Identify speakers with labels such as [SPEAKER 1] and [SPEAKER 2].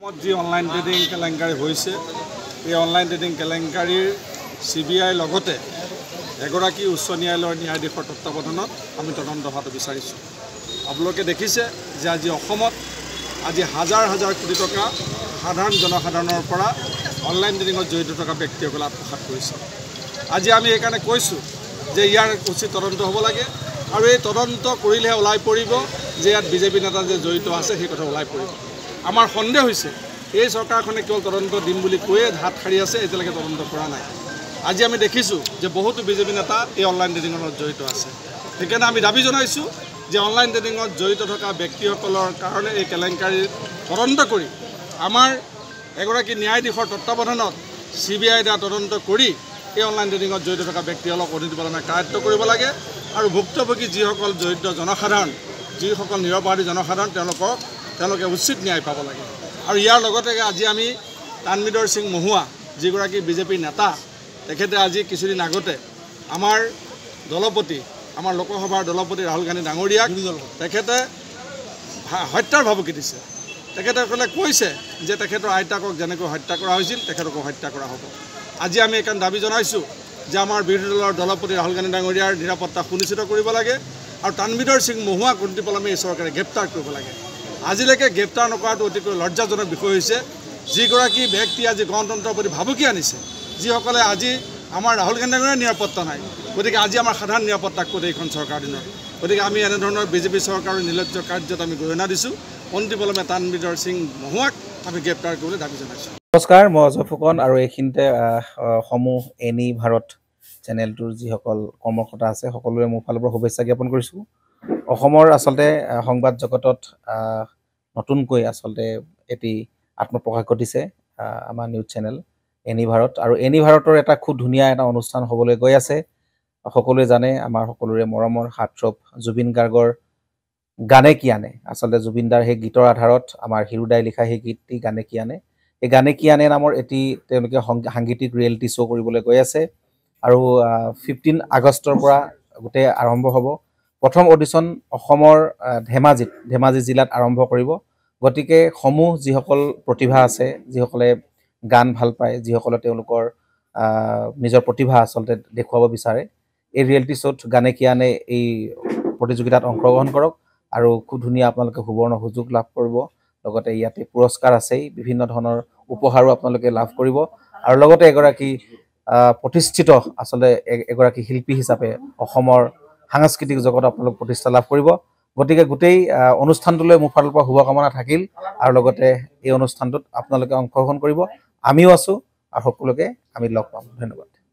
[SPEAKER 1] যি online trading কেলেংকাৰী হৈছে এই অনলাইন ট্ৰেডিং কেলেংকাৰীৰ CBI লগতে এগৰাকী উচ্চ ন্যায়ালয়ৰ ন্যায়াধীশৰ তত্ত্বাৱধানত আমি তদন্ত হোৱাটো বিচাৰিছোঁ। আপোনালোকে দেখিছে যে আজি অসমত আজি হাজাৰ হাজাৰ কোটি টকা সাধাৰণ জনসাধাৰণৰ পৰা অনলাইন ট্ৰেডিঙত জড়িত থকা ব্যক্তিসকলে আত্মসাৎ কৰিছে। আজি আমি এইকাৰণে কৈছোঁ যে ইয়াৰ উচিত তদন্ত হ'ব লাগে আৰু এই তদন্ত কৰিলেহে ওলাই পৰিব যে ইয়াত বিজেপি নেতা যে জড়িত আছে সেই কথা ওলাই পৰিব। আমাৰ সন্দেহ হৈছে এই চৰকাৰখনে কেৱল তদন্ত দিম বুলি কৈয়ে হাত সাৰি আছে, এতিয়ালৈকে তদন্ত কৰা নাই। আজি আমি দেখিছোঁ যে বহুতো বিজেপি নেতা এই অনলাইন ট্ৰেডিঙৰ লগত জড়িত আছে। সেইকাৰণে আমি দাবী জনাইছোঁ যে অনলাইন ট্ৰেডিঙত জড়িত থকা ব্যক্তিসকলৰ কাৰণে এই কেলেংকাৰীৰ তদন্ত কৰি আমাৰ এগৰাকী ন্যায়াধীশৰ তত্ত্বাৱধানত CBI দ্বাৰা তদন্ত কৰি এই অনলাইন ট্ৰেডিঙত জড়িত থকা ব্যক্তিসকলক অধিক পালনে কাৰ্য কৰিব লাগে আৰু ভুক্তভোগী যিসকল জড়িত জনসাধাৰণ, যিসকল নিৰপৰাধী জনসাধাৰণ তেওঁলোকে উচিত ন্যায় পাব লাগে। আৰু ইয়াৰ লগতে আজি আমি তানবিৰ সিং মহুৱা যিগৰাকী বিজেপিৰ নেতা, তেখেতে আজি কিছুদিন আগতে আমাৰ দলপতি, আমাৰ লোকসভাৰ দলপতি ৰাহুল গান্ধী ডাঙৰীয়াক তেখেতে হত্যাৰ ভাবুকি দিছে। তেখেতসকলে কৈছে যে তেখেতৰ আইতাকক যেনেকৈ হত্যা কৰা হৈছিল তেখেতকো হত্যা কৰা হ'ব। আজি আমি এইকাৰণে দাবী জনাইছোঁ যে আমাৰ বিৰোধী দলৰ দলপতি ৰাহুল গান্ধী ডাঙৰীয়াৰ নিৰাপত্তা সুনিশ্চিত কৰিব লাগে আৰু তানবিৰ সিং মহুৱাক অনতিপলমে এই চৰকাৰে গ্ৰেপ্তাৰ কৰিব লাগে। আজিলৈকে গ্ৰেপ্তাৰ নকৰাটো অতিকৈ লজ্জাজনক বিষয় হৈছে। যিগৰাকী ব্যক্তি আজি গণতন্ত্ৰৰ প্ৰতি ভাবুকি আনিছে, যিসকলে আজি আমাৰ ৰাহুল গান্ধী ডাঙৰীয়াৰ নিৰাপত্তা নাই, গতিকে আজি আমাৰ সাধাৰণ নিৰাপত্তা ক'ত এইখন চৰকাৰ দিনত। গতিকে আমি এনেধৰণৰ বিজেপি চৰকাৰৰ নিৰ্লজ্জ কাৰ্যত আমি গৰিহণা দিছোঁ। অন্তিমপলমে তানবিৰ সিং মহুৱাক আমি গ্ৰেপ্তাৰ কৰিবলৈ দাবী জনাইছোঁ।
[SPEAKER 2] নমস্কাৰ, মই অজয় ফুকন আৰু এইখিনিতে সমূহ এনি ভাৰত চেনেলটোৰ যিসকল কৰ্মকৰ্তা আছে সকলোৰে মোৰ ফালৰ পৰা শুভেচ্ছা জ্ঞাপন কৰিছোঁ। অসমৰ আচলতে সংবাদ জগতত নতুনকৈ আচলতে এটি আত্মপ্ৰকাশ ঘটিছে আমাৰ নিউজ চেনেল এনি ভাৰত, আৰু এনি ভাৰতৰ এটা খুব ধুনীয়া এটা অনুষ্ঠান হ'বলৈ গৈ আছে। সকলোৱে জানে আমাৰ সকলোৰে মৰমৰ হাৰ্টথ্ৰব জুবিন গাৰ্গৰ গানে কি আনে, আচলতে জুবিন দাৰ সেই গীতৰ আধাৰত আমাৰ হিৰুদাই লিখা সেই গীতটি গানে কি আনে, এই গানে কি আনে নামৰ এটি তেওঁলোকে সাংগীতিক ৰিয়েলিটি শ্ব' কৰিবলৈ গৈ আছে। আৰু 15 আগষ্টৰ পৰা গোটেই আৰম্ভ হ'ব। প্ৰথম অডিশ্যন অসমৰ ধেমাজি জিলাত আৰম্ভ কৰিব। গতিকে সমূহ যিসকল প্ৰতিভা আছে, যিসকলে গান ভাল পায়, যিসকলে তেওঁলোকৰ নিজৰ প্ৰতিভা আচলতে দেখুৱাব বিচাৰে, এই ৰিয়েলিটি শ্ব'ত গানে কি আনে এই প্ৰতিযোগিতাত অংশগ্ৰহণ কৰক আৰু খুব ধুনীয়া আপোনালোকে সুবৰ্ণ সুযোগ লাভ কৰিব। লগতে ইয়াতে পুৰস্কাৰ আছেই, বিভিন্ন ধৰণৰ উপহাৰো আপোনালোকে লাভ কৰিব আৰু লগতে এগৰাকী প্ৰতিষ্ঠিত আচলতে এগৰাকী শিল্পী হিচাপে অসমৰ সাংস্কৃতিক জগত আপোনালোক প্ৰতিষ্ঠা লাভ কৰিব। গতিকে গোটেই অনুষ্ঠানটোলৈ মোৰ ফালৰ পৰা শুভকামনা থাকিল আৰু লগতে এই অনুষ্ঠানটোত আপোনালোকে অংশগ্ৰহণ কৰিব। আমিও আছোঁ আৰু সকলোকে আমি লগ পাম। ধন্যবাদ।